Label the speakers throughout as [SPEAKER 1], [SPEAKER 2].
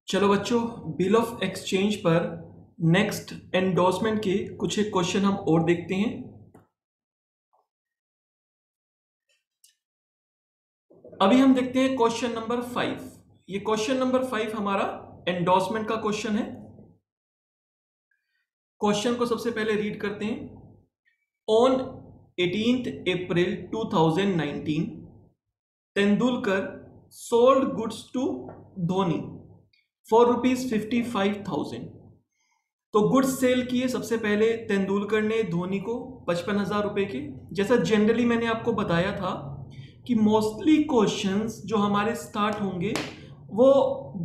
[SPEAKER 1] चलो बच्चों, bill of exchange पर नेक्स्ट एंडोर्समेंट के कुछ एक क्वेश्चन हम और देखते हैं। अभी हम देखते हैं क्वेश्चन नंबर 5। ये क्वेश्चन नंबर 5 हमारा एंडोर्समेंट का क्वेश्चन है। क्वेश्चन को सबसे पहले रीड करते हैं। On 18th April 2019 Tendulkar sold goods to Dhoni for ₹55,000। तो गुड्स सेल किए सबसे पहले तेंदुलकर ने धोनी को 55,000 रुपए के। जैसा जनरली मैंने आपको बताया था कि मोस्टली क्वेश्चंस जो हमारे स्टार्ट होंगे वो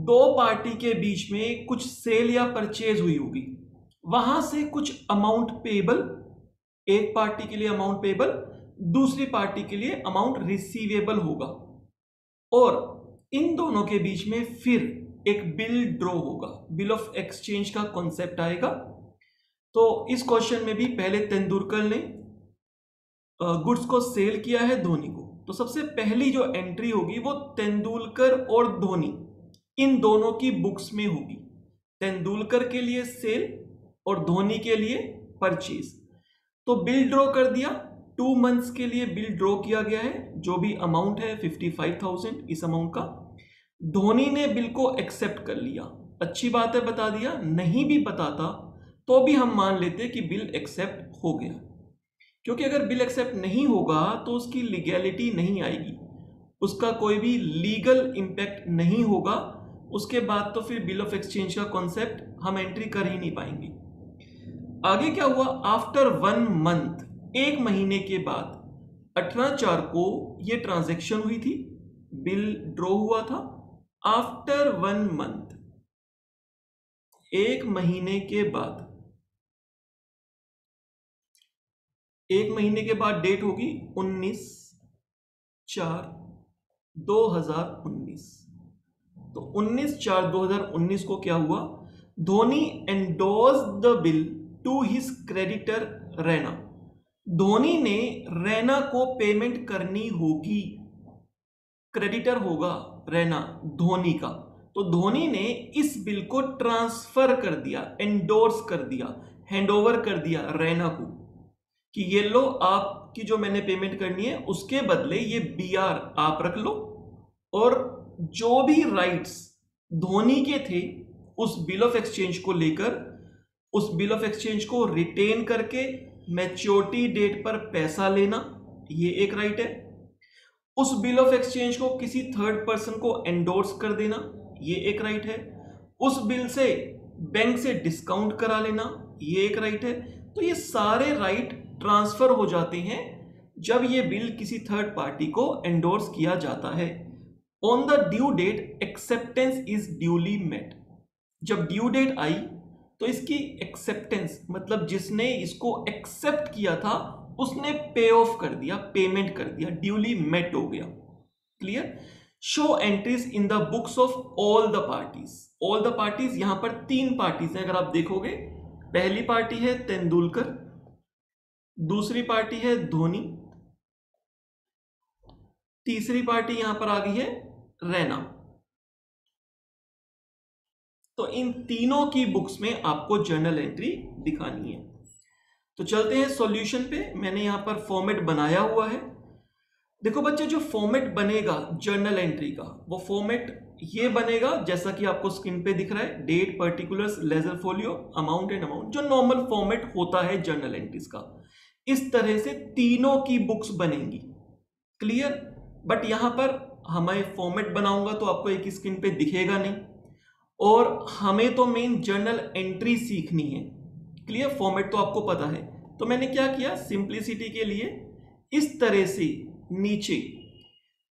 [SPEAKER 1] दो पार्टी के बीच में कुछ सेल या परचेज हुई होगी, वहां से कुछ अमाउंट पेबल, एक पार्टी के लिए अमाउंट पेबल, दूसरी पार्टी के लिए अमाउंट रिसीवेबल होगा, और इन दोनों के बीच में फिर एक बिल ड्रॉ होगा। बिल ऑफ एक्सचेंज का कॉन्सेप्ट आएगा। तो इस क्वेश्चन में भी पहले तेंदुलकर ने गुड्स को सेल किया है धोनी को, तो सबसे पहली जो एंट्री होगी वो तेंदुलकर और धोनी इन दोनों की बुक्स में होगी। तेंदुलकर के लिए सेल और धोनी के लिए परचेज। तो बिल ड्रॉ कर दिया, 2 मंथ्स के लिए बिल ड्रॉ किया गया है। जो भी अमाउंट है 55,000 इस अमाउंट का धोनी ने बिल को एक्सेप्ट कर लिया। अच्छी बात है, बता दिया। नहीं भी बताता तो भी हम मान लेते कि बिल एक्सेप्ट हो गया, क्योंकि अगर बिल एक्सेप्ट नहीं होगा तो उसकी लीगैलिटी नहीं आएगी, उसका कोई भी लीगल इंपैक्ट नहीं होगा। उसके बाद तो फिर बिल ऑफ एक्सचेंज का कॉन्सेप्ट हम एंट्री कर ही नहीं पाएंगे। आगे क्या हुआ? आफ्टर 1 मंथ, एक महीने के बाद 18/4 को ये ट्रांजैक्शन हुई थी, बिल ड्रॉ हुआ था। आफ्टर 1 मंथ, एक महीने के बाद, एक महीने के बाद डेट होगी 19/4/2019। तो 19/4/2019 को क्या हुआ? Dhoni endorse the bill to his creditor Raina. Dhoni ने रैना को पेमेंट करनी होगी, क्रेडिटर होगा रैना धोनी का। तो धोनी ने इस बिल को ट्रांसफर कर दिया, एंडोर्स कर दिया, हैंडओवर कर दिया रैना को कि ये लो, आपकी जो मैंने पेमेंट करनी है उसके बदले ये BR आप रख लो, और जो भी राइट्स धोनी के थे उस बिल ऑफ एक्सचेंज को लेकर, उस बिल ऑफ एक्सचेंज को रिटेन करके मैच्योरिटी डेट पर पैसा लेना, ये एक राइट है। उस बिल ऑफ एक्सचेंज को किसी थर्ड पर्सन को एंडोर्स कर देना, ये एक राइट है। उस बिल से बैंक से डिस्काउंट करा लेना, ये एक राइट है। तो ये सारे राइट ट्रांसफर हो जाते हैं जब ये बिल किसी थर्ड पार्टी को एंडोर्स किया जाता है। On the due date acceptance is duly met. जब ड्यू डेट आई तो इसकी एक्सेप्टेंस मतलब जिसने इसको एक्सेप्ट किया था उसने पे ऑफ कर दिया, पेमेंट कर दिया, ड्यूली मेट हो गया। Clear? Show entries in the books of all the parties. All the parties, यहां पर 3 पार्टीज हैं। अगर आप देखोगे, पहली पार्टी है तेंदुलकर, दूसरी पार्टी है धोनी, तीसरी पार्टी यहां पर आ गई है रैना। तो इन तीनों की बुक्स में आपको जर्नल एंट्री दिखानी है। तो चलते हैं सॉल्यूशन पे। मैंने यहां पर फॉर्मेट बनाया हुआ है। देखो बच्चे, जो फॉर्मेट बनेगा जर्नल एंट्री का, वो फॉर्मेट ये बनेगा जैसा कि आपको स्क्रीन पे दिख रहा है, date, particulars, ledger folio, amount and amount, जो नॉर्मल फॉर्मेट होता है जर्नल एंट्रीज का। इस तरह से तीनों की बुक्स बनेंगी। क्लियर? बट यहां पर हमें फॉर्मेट बनाऊंगा तो आपको एक स्क्रीन पे दिखेगा नहीं, और हमें तो मेन जर्नल एंट्री सीखनी है। क्लियर? फॉर्मेट तो आपको पता है। तो मैंने क्या किया, सिंप्लिसिटी के लिए इस तरह से नीचे,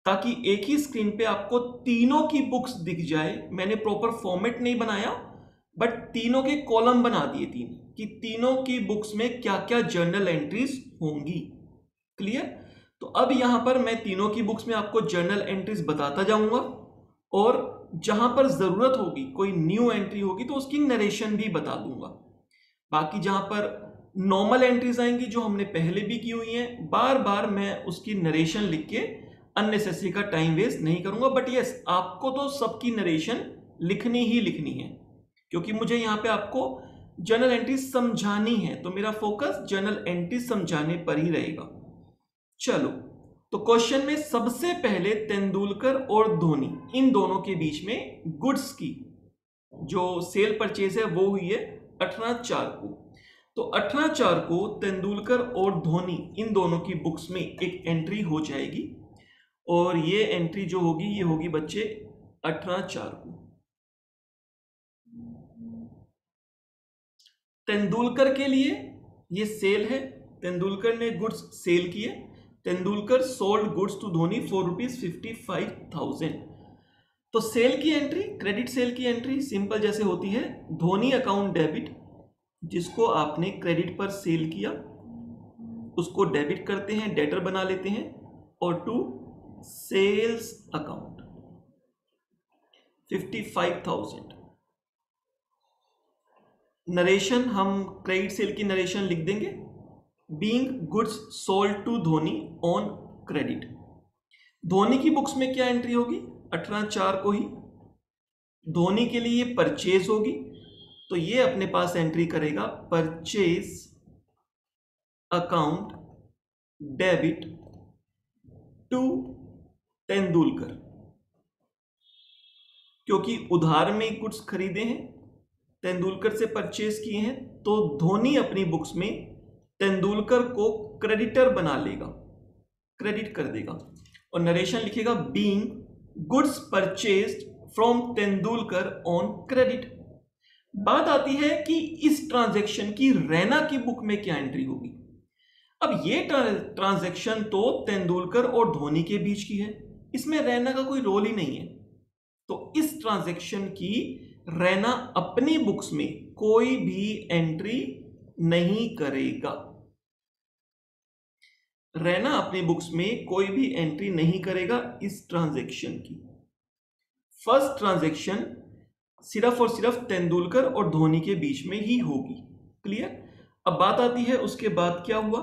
[SPEAKER 1] ताकि एक ही स्क्रीन पे आपको तीनों की बुक्स दिख जाए, मैंने प्रॉपर फॉर्मेट नहीं बनाया, बट तीनों के कॉलम बना दिए 3 कि तीनों की बुक्स में क्या क्या जर्नल एंट्रीज होंगी। क्लियर? तो अब यहां पर मैं तीनों की बुक्स में आपको जर्नल एंट्रीज बताता जाऊंगा, और जहां पर जरूरत होगी, कोई न्यू एंट्री होगी तो उसकी नरेशन भी बता दूंगा। बाकी जहां पर नॉर्मल एंट्रीज आएंगी जो हमने पहले भी की हुई हैं, बार बार मैं उसकी नरेशन लिख के अननेसेसरी का टाइम वेस्ट नहीं करूंगा। बट यस, आपको तो सबकी नरेशन लिखनी ही लिखनी है, क्योंकि मुझे यहाँ पे आपको जर्नल एंट्री समझानी है, तो मेरा फोकस जर्नल एंट्री समझाने पर ही रहेगा। चलो, तो क्वेश्चन में सबसे पहले तेंदुलकर और धोनी इन दोनों के बीच में गुड्स की जो सेल परचेज है वो हुई है 18/4 को। तो 18/4 को तेंदुलकर और धोनी इन दोनों की बुक्स में एक एंट्री हो जाएगी, और ये एंट्री जो होगी ये होगी बच्चे 18/4 को। तेंदुलकर के लिए ये सेल है, तेंदुलकर ने गुड्स सेल किए। Tendulkar sold goods to Dhoni for ₹55,000। तो सेल की एंट्री, क्रेडिट सेल की एंट्री सिंपल जैसे होती है, धोनी अकाउंट डेबिट, जिसको आपने क्रेडिट पर सेल किया उसको डेबिट करते हैं, डेटर बना लेते हैं, और टू सेल्स अकाउंट 55,000। नरेशन हम क्रेडिट सेल की नरेशन लिख देंगे, being goods sold to Dhoni on credit. Dhoni की बुक्स में क्या एंट्री होगी? 18/4 को ही धोनी के लिए परचेज होगी, तो ये अपने पास एंट्री करेगा purchase account debit to Tendulkar, क्योंकि उधार में गुड्स खरीदे हैं, तेंदुलकर से परचेज किए हैं, तो धोनी अपनी बुक्स में तेंदुलकर को क्रेडिटर बना लेगा, क्रेडिट कर देगा, और नरेशन लिखेगा being goods purchased from Tendulkar on credit. बात आती है कि इस ट्रांजैक्शन की रैना की बुक में क्या एंट्री होगी। अब ये ट्रांजैक्शन तो तेंदुलकर और धोनी के बीच की है, इसमें रैना का कोई रोल ही नहीं है, तो इस ट्रांजैक्शन की रैना अपनी बुक्स में कोई भी एंट्री नहीं करेगा। रैना अपनी बुक्स में कोई भी एंट्री नहीं करेगा इस ट्रांजैक्शन की। फर्स्ट ट्रांजैक्शन सिर्फ और सिर्फ तेंदुलकर और धोनी के बीच में ही होगी। क्लियर? अब बात आती है उसके बाद क्या हुआ।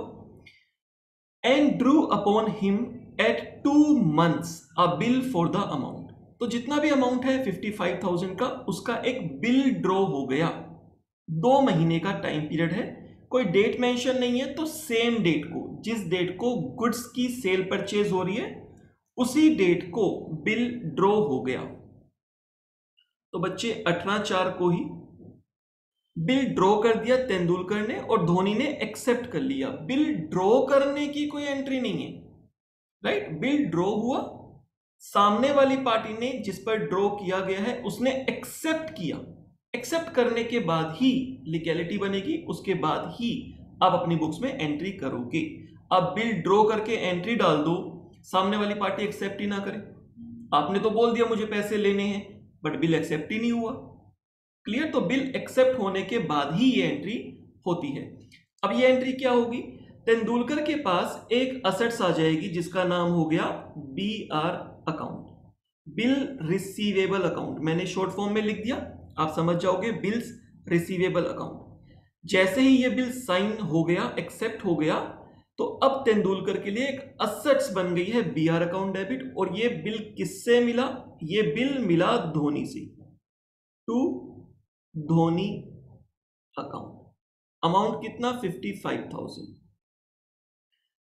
[SPEAKER 1] And Drew upon him at 2 months a bill for the amount. तो जितना भी अमाउंट है 55,000 का, उसका एक बिल ड्रॉ हो गया। 2 महीने का टाइम पीरियड है, कोई डेट मेंशन नहीं है, तो सेम डेट को, जिस डेट को गुड्स की सेल परचेज हो रही है उसी डेट को बिल ड्रॉ हो गया। तो बच्चे 18/4 को ही बिल ड्रॉ कर दिया तेंदुलकर ने, और धोनी ने एक्सेप्ट कर लिया। बिल ड्रॉ करने की कोई एंट्री नहीं है, राइट? बिल ड्रॉ हुआ, सामने वाली पार्टी ने जिस पर ड्रॉ किया गया है उसने एक्सेप्ट किया। एक्सेप्ट करने के बाद ही लीगैलिटी बनेगी, उसके बाद ही आप अपनी बुक्स में एंट्री करोगे। अब बिल ड्रॉ करके एंट्री डाल दो, सामने वाली पार्टी एक्सेप्ट ही ना करे। आपने तो बोल दिया मुझे पैसे लेने हैं, बट बिल एक्सेप्ट ही नहीं हुआ। क्लियर? तो बिल एक्सेप्ट होने के बाद ही ये एंट्री होती है। अब ये एंट्री क्या होगी? तेंदुलकर के पास एक असेट्स आ जाएगी जिसका नाम हो गया BR account, bill receivable account. मैंने शॉर्ट फॉर्म में लिख दिया, आप समझ जाओगे, बिल्स रिसीवेबल अकाउंट। जैसे ही ये बिल साइन हो गया, एक्सेप्ट हो गया, तो अब तेंदुलकर के लिए एक असेट्स बन गई है BR अकाउंट डेबिट। और ये बिल किससे मिला? ये बिल मिला धोनी से, टू धोनी अकाउंट। अमाउंट कितना? 55,000।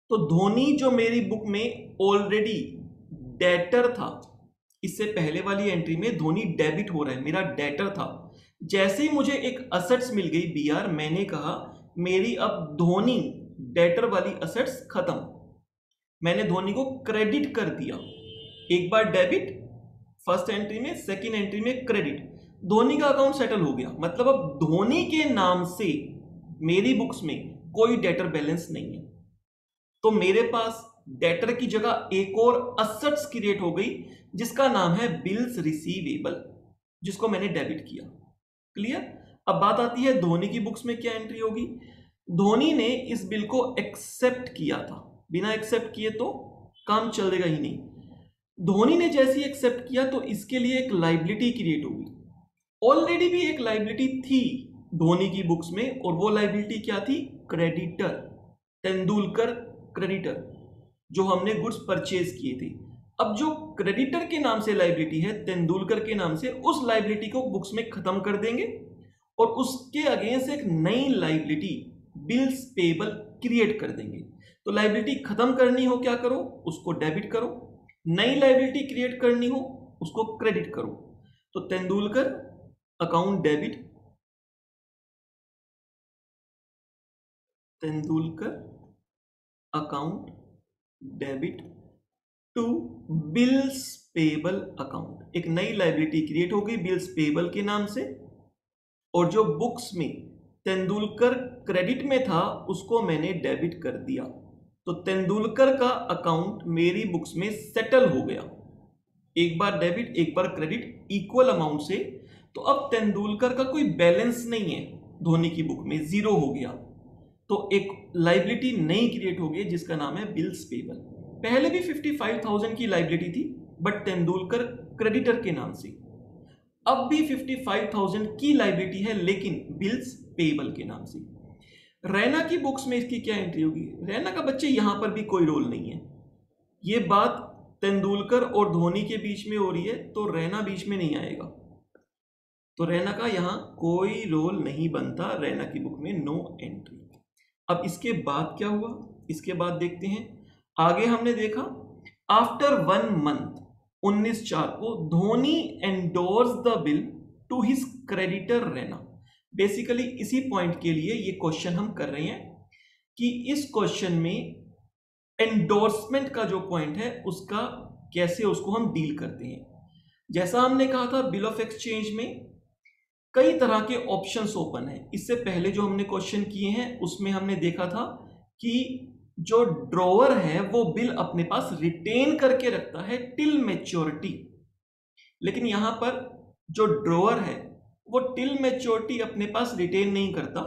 [SPEAKER 1] तो धोनी जो मेरी बुक में ऑलरेडी डेटर था, इससे पहले वाली एंट्री में धोनी डेबिट हो रहा है, मेरा डेटर था। जैसे ही मुझे एक असेट्स मिल गई BR, मैंने कहा मेरी अब धोनी डेटर वाली असेट्स खत्म। मैंने धोनी को क्रेडिट कर दिया। एक बार डेबिट फर्स्ट एंट्री में, सेकंड एंट्री में क्रेडिट, धोनी का अकाउंट सेटल हो गया। मतलब अब धोनी के नाम से मेरी बुक्स में कोई डेटर बैलेंस नहीं है, तो मेरे पास डेटर की जगह एक और असेट्स क्रिएट हो गई जिसका नाम है बिल्स रिसीवेबल, जिसको मैंने डेबिट किया। क्लियर? अब बात आती है धोनी की बुक्स में क्या एंट्री होगी। धोनी ने इस बिल को एक्सेप्ट किया था, बिना एक्सेप्ट किए तो काम चलेगा ही नहीं। धोनी ने जैसे ही एक्सेप्ट किया तो इसके लिए एक लायबिलिटी क्रिएट होगी। ऑलरेडी भी एक लायबिलिटी थी धोनी की बुक्स में, और वो लायबिलिटी क्या थी? क्रेडिटर, तेंदुलकर क्रेडिटर, जो हमने गुड्स परचेज किए थे। अब जो क्रेडिटर के नाम से लाइबिलिटी है तेंदुलकर के नाम से, उस लाइबिलिटी को बुक्स में खत्म कर देंगे और उसके अगेंस्ट एक नई लाइबिलिटी बिल्स पेबल क्रिएट कर देंगे। तो लाइबिलिटी खत्म करनी हो क्या करो, उसको डेबिट करो, नई लाइबिलिटी क्रिएट करनी हो उसको क्रेडिट करो। तो Tendulkar account debit, Tendulkar account debit to bills payable account. एक नई लाइबिलिटी क्रिएट हो गई बिल्स पेबल के नाम से, और जो बुक्स में तेंदुलकर क्रेडिट में था उसको मैंने डेबिट कर दिया। तो तेंदुलकर का अकाउंट मेरी बुक्स में सेटल हो गया, एक बार डेबिट एक बार क्रेडिट इक्वल अमाउंट से। तो अब तेंदुलकर का कोई बैलेंस नहीं है धोनी की बुक में, जीरो हो गया। तो एक लाइबिलिटी नई क्रिएट हो गई जिसका नाम है बिल्स पेबल। पहले भी 55,000 की लाइबिलिटी थी बट तेंदुलकर क्रेडिटर के नाम से, अब भी 55,000 की लाइबिलिटी है लेकिन बिल्स पेबल के नाम से। रैना की बुक्स में इसकी क्या एंट्री होगी? रैना का बच्चे यहां पर भी कोई रोल नहीं है, ये बात तेंदुलकर और धोनी के बीच में हो रही है तो रैना बीच में नहीं आएगा। तो रैना का यहां कोई रोल नहीं बनता, रैना की बुक में नो एंट्री। अब इसके बाद क्या हुआ, इसके बाद देखते हैं। आगे हमने देखा आफ्टर 1 मंथ 19/4 को Dhoni endorse the bill to his creditor Raina. Basically इसी पॉइंट के लिए ये क्वेश्चन हम कर रहे हैं कि इस क्वेश्चन में एंडोर्समेंट का जो पॉइंट है उसका कैसे उसको हम डील करते हैं। जैसा हमने कहा था बिल ऑफ एक्सचेंज में कई तरह के ऑप्शंस ओपन है। इससे पहले जो हमने क्वेश्चन किए हैं उसमें हमने देखा था कि जो ड्रॉवर है वो बिल अपने पास रिटेन करके रखता है टिल मैच्योरिटी, लेकिन यहां पर जो ड्रॉवर है वो टिल मैच्योरिटी अपने पास रिटेन नहीं करता,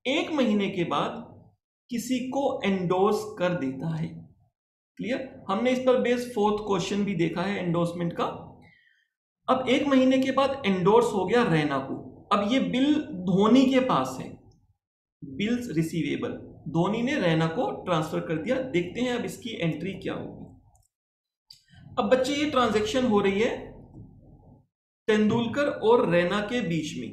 [SPEAKER 1] 1 महीने के बाद किसी को एंडोर्स कर देता है। क्लियर? हमने इस पर बेस 4th क्वेश्चन भी देखा है एंडोर्समेंट का। अब 1 महीने के बाद एंडोर्स हो गया रैना को, अब ये बिल धोनी के पास है, बिल्स रिसीवेबल धोनी ने रैना को ट्रांसफर कर दिया। देखते हैं अब इसकी एंट्री क्या होगी। अब बच्चे ये ट्रांजैक्शन हो रही है तेंदुलकर और रैना के बीच में।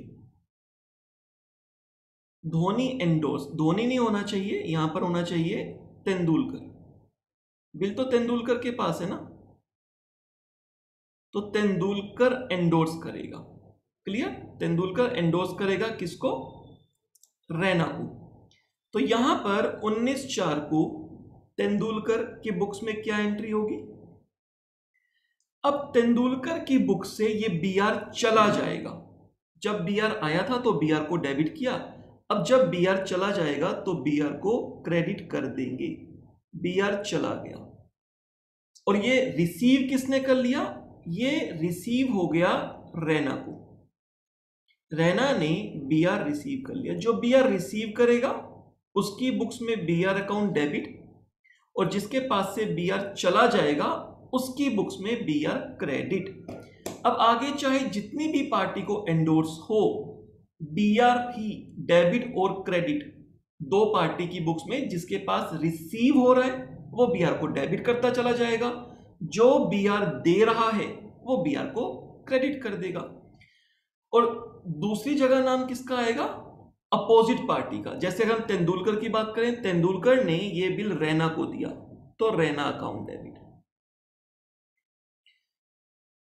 [SPEAKER 1] धोनी एंडोर्स, धोनी नहीं होना चाहिए, यहां पर होना चाहिए तेंदुलकर, बिल तो तेंदुलकर के पास है ना, तो तेंदुलकर एंडोर्स करेगा। क्लियर? तेंदुलकर एंडोर्स करेगा किसको? रैना को। तो यहां पर 19/4 को तेंदुलकर की बुक्स में क्या एंट्री होगी? अब तेंदुलकर की बुक से ये बीआर चला जाएगा। जब बीआर आया था तो बीआर को डेबिट किया, अब जब बीआर चला जाएगा तो बीआर को क्रेडिट कर देंगे। बीआर चला गया और ये रिसीव किसने कर लिया? ये रिसीव हो गया रैना को, रैना ने बीआर रिसीव कर लिया। जो बीआर रिसीव करेगा उसकी बुक्स में बीआर अकाउंट डेबिट, और जिसके पास से बीआर चला जाएगा उसकी बुक्स में बीआर क्रेडिट। अब आगे चाहे जितनी भी पार्टी को एंडोर्स हो, बीआर ही डेबिट और क्रेडिट दो पार्टी की बुक्स में जिसके पास रिसीव हो रहा है वो बीआर को डेबिट करता चला जाएगा, जो बीआर दे रहा है वो बीआर को क्रेडिट कर देगा। और दूसरी जगह नाम किसका आएगा? अपोजिट पार्टी का। जैसे हम तेंदुलकर की बात करें, तेंदुलकर ने ये बिल रैना को दिया तो रैना अकाउंट डेबिट।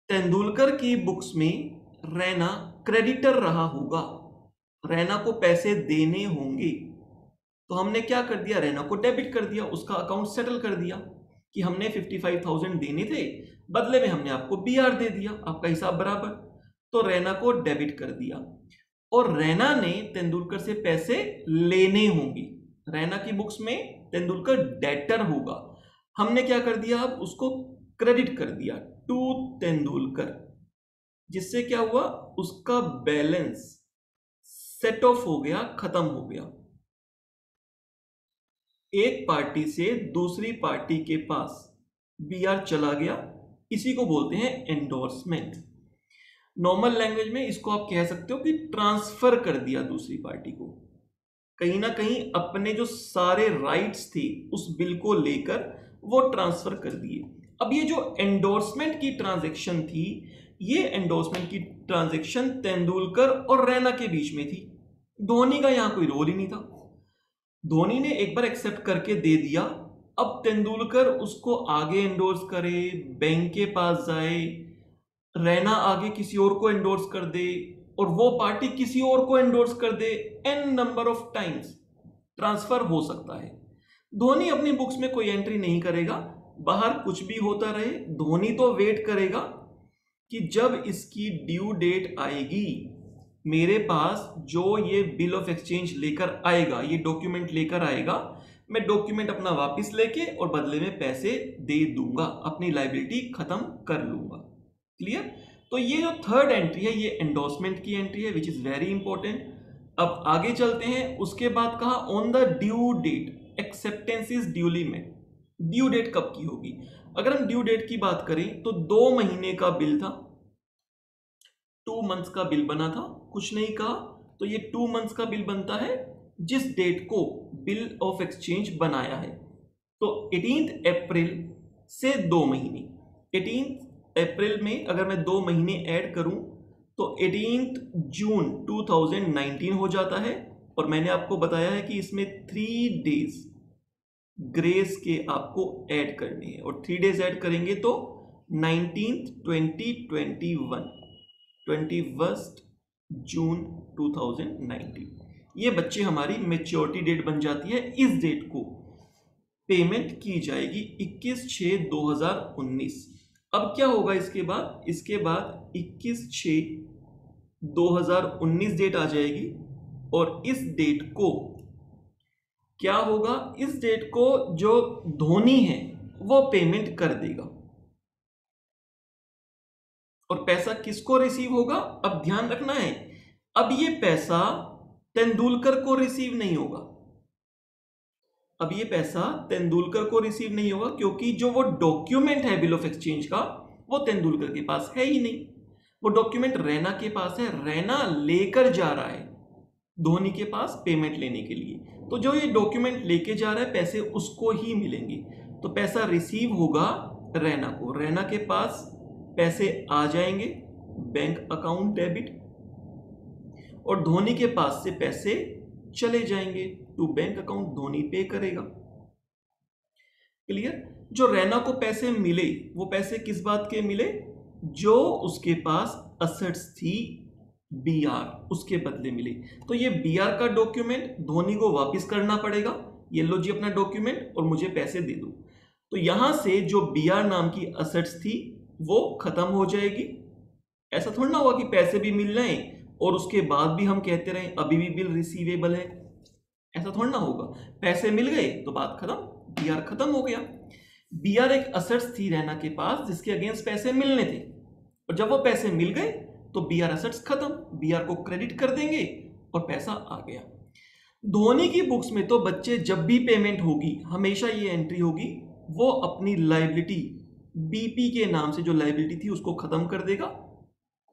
[SPEAKER 1] तेंदुलकर की बुक्स में रैना क्रेडिटर रहा होगा, रैना को पैसे देने होंगे, तो हमने क्या कर दिया? रैना को डेबिट कर दिया, उसका अकाउंट सेटल कर दिया कि हमने 55,000 देने थे, बदले में हमने आपको बीआर दे दिया, आपका हिसाब बराबर। तो रैना को डेबिट कर दिया और रैना ने तेंदुलकर से पैसे लेने होंगे। रैना की बुक्स में तेंदुलकर डेटर होगा, हमने क्या कर दिया? अब उसको क्रेडिट कर दिया टू तेंदुलकर, जिससे क्या हुआ? उसका बैलेंस सेट ऑफ हो गया, खत्म हो गया। एक पार्टी से दूसरी पार्टी के पास बीआर चला गया, इसी को बोलते हैं एंडोर्समेंट। नॉर्मल लैंग्वेज में इसको आप कह सकते हो कि ट्रांसफर कर दिया दूसरी पार्टी को, कहीं ना कहीं अपने जो सारे राइट्स थे उस बिल को लेकर वो ट्रांसफर कर दिए। अब ये जो एंडोर्समेंट की ट्रांजैक्शन थी, ये एंडोर्समेंट की ट्रांजैक्शन तेंदुलकर और रैना के बीच में थी। धोनी का यहां कोई रोल ही नहीं था। धोनी ने एक बार एक्सेप्ट करके दे दिया, अब तेंदुलकर उसको आगे एंडोर्स करे, बैंक के पास जाए, रैना आगे किसी और को एंडोर्स कर दे और वो पार्टी किसी और को एंडोर्स कर दे, an number of times transfer हो सकता है। धोनी अपनी बुक्स में कोई एंट्री नहीं करेगा, बाहर कुछ भी होता रहे, धोनी तो वेट करेगा कि जब इसकी ड्यू डेट आएगी, मेरे पास जो ये बिल ऑफ एक्सचेंज लेकर आएगा, ये डॉक्यूमेंट लेकर आएगा, मैं डॉक्यूमेंट अपना वापस लेके और बदले में पैसे दे दूंगा, अपनी लायबिलिटी खत्म कर लूंगा। क्लियर? तो ये जो थर्ड एंट्री है ये एंडोर्समेंट की एंट्री है, विच इज वेरी इंपॉर्टेंट। अब आगे चलते हैं। उसके बाद कहा on the due date acceptance is duly met. Due date कब की होगी? अगर हम ड्यू डेट की बात करें तो 2 महीने का बिल था, 2 मंथ्स का बिल बना था, कुछ नहीं कहा, तो ये 2 मंथ्स का बिल बनता है जिस डेट को बिल ऑफ एक्सचेंज बनाया है। तो 18 अप्रैल से 2 महीने, 18 अप्रैल में अगर मैं 2 महीने ऐड करूं तो 18 जून 2019 हो जाता है। और मैंने आपको बताया है कि इसमें 3 डेज ग्रेस के आपको ऐड करने हैं, और 3 डेज ऐड करेंगे तो 19th 2021 21 जून 2019 ये बच्चे हमारी मेच्योरिटी डेट बन जाती है। इस डेट को पेमेंट की जाएगी 21/6/2019। अब क्या होगा इसके बाद? इसके बाद 21/6/2019 डेट आ जाएगी, और इस डेट को क्या होगा? इस डेट को जो धोनी है वो पेमेंट कर देगा। और पैसा किसको रिसीव होगा? अब ध्यान रखना है, अब ये पैसा तेंदुलकर को रिसीव नहीं होगा। अब ये पैसा तेंदुलकर को रिसीव नहीं होगा, क्योंकि जो वो डॉक्यूमेंट है बिल ऑफ एक्सचेंज का वो तेंदुलकर के पास है ही नहीं। वो डॉक्यूमेंट रैना के पास है, रैना लेकर जा रहा है धोनी के पास पेमेंट लेने के लिए। तो जो ये डॉक्यूमेंट लेके जा रहा है पैसे उसको ही मिलेंगे। तो पैसा रिसीव होगा रैना को, रैना के पास पैसे आ जाएंगे बैंक अकाउंट डेबिट, और धोनी के पास से पैसे चले जाएंगे टू बैंक अकाउंट, धोनी पे करेगा। क्लियर? जो रैना को पैसे मिले वो पैसे किस बात के मिले? जो उसके पास असेट्स थी बीआर, उसके बदले मिले। तो ये बीआर का डॉक्यूमेंट धोनी को वापस करना पड़ेगा, ये लो जी अपना डॉक्यूमेंट और मुझे पैसे दे दो। तो यहां से जो बीआर नाम की असेट्स थी वो खत्म हो जाएगी। ऐसा थोड़ा ना होगा कि पैसे भी मिल रहे हैं और उसके बाद भी हम कहते रहे अभी भी बिल रिसीवेबल है, ऐसा थोड़ा ना होगा। पैसे मिल गए तो बात खत्म, बीआर खत्म हो गया। बीआर एक असेट्स थी रैना के पास जिसके अगेंस्ट पैसे मिलने थे, और जब वो पैसे मिल गए तो बीआर असेट्स खत्म, बीआर को क्रेडिट कर देंगे और पैसा आ गया। धोनी की बुक्स में तो बच्चे जब भी पेमेंट होगी हमेशा ये एंट्री होगी, वो अपनी लायबिलिटी बीपी के नाम से जो लायबिलिटी थी उसको खत्म कर देगा,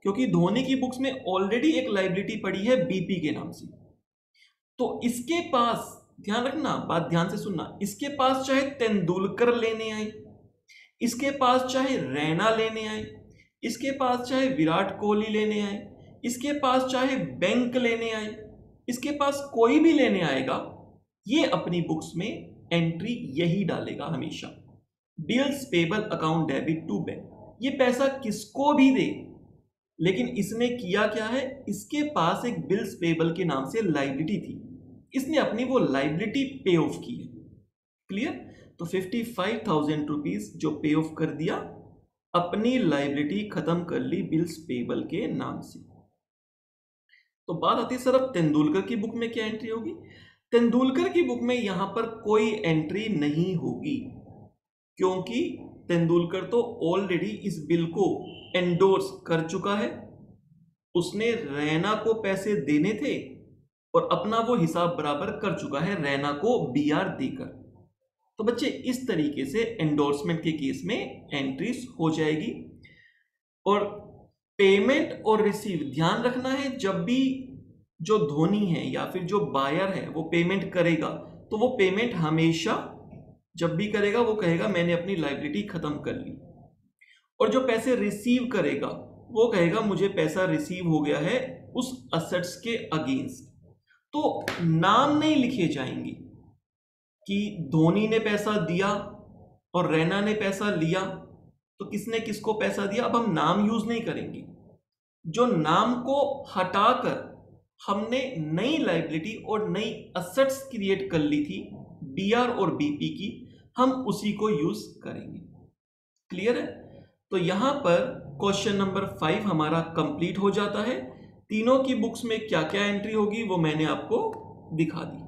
[SPEAKER 1] क्योंकि धोनी की बुक्स में ऑलरेडी एक लायबिलिटी पड़ी है बीपी के नाम से। तो इसके पास, ध्यान रखना, बात ध्यान से सुनना, इसके पास चाहे तेंदुलकर लेने आए, इसके पास चाहे रैना लेने आए, इसके पास चाहे विराट कोहली लेने आए, इसके पास चाहे बैंक लेने आए, इसके पास कोई भी लेने आएगा, ये अपनी बुक्स में एंट्री यही डालेगा हमेशा, bills payable account debit to bank. ये पैसा किसको भी दे, लेकिन इसने किया क्या है? इसके पास एक बिल्स पेबल के नाम से लायबिलिटी थी, इसने अपनी वो लायबिलिटी पे ऑफ की है। क्लियर? तो 55,000 रुपीज जो पे ऑफ कर दिया, अपनी लायबिलिटी खत्म कर ली बिल्स पेबल के नाम से। तो बात आती है सर अब तेंदुलकर की बुक में क्या एंट्री होगी? तेंदुलकर की बुक में यहां पर कोई एंट्री नहीं होगी, क्योंकि तेंदुलकर तो ऑलरेडी इस बिल को एंडोर्स कर चुका है। उसने रैना को पैसे देने थे और अपना वो हिसाब बराबर कर चुका है रैना को बीआर देकर। तो बच्चे इस तरीके से एंडोर्समेंट के केस में एंट्रीज हो जाएगी। और पेमेंट और रिसीव, ध्यान रखना है, जब भी जो धोनी है या फिर जो बायर है वो पेमेंट करेगा तो वो पेमेंट हमेशा जब भी करेगा वो कहेगा मैंने अपनी लायबिलिटी खत्म कर ली। और जो पैसे रिसीव करेगा वो कहेगा मुझे पैसा रिसीव हो गया है उस असेट्स के अगेंस्ट। तो नाम नहीं लिखे जाएंगे कि धोनी ने पैसा दिया और रैना ने पैसा लिया, तो किसने किसको पैसा दिया, अब हम नाम यूज नहीं करेंगे। जो नाम को हटाकर हमने नई लायबिलिटी और नई असेट्स क्रिएट कर ली थी बीआर और बीपी की, हम उसी को यूज करेंगे। क्लियर है? तो यहां पर क्वेश्चन नंबर 5 हमारा कंप्लीट हो जाता है। तीनों की बुक्स में क्या क्या एंट्री होगी वो मैंने आपको दिखा दी।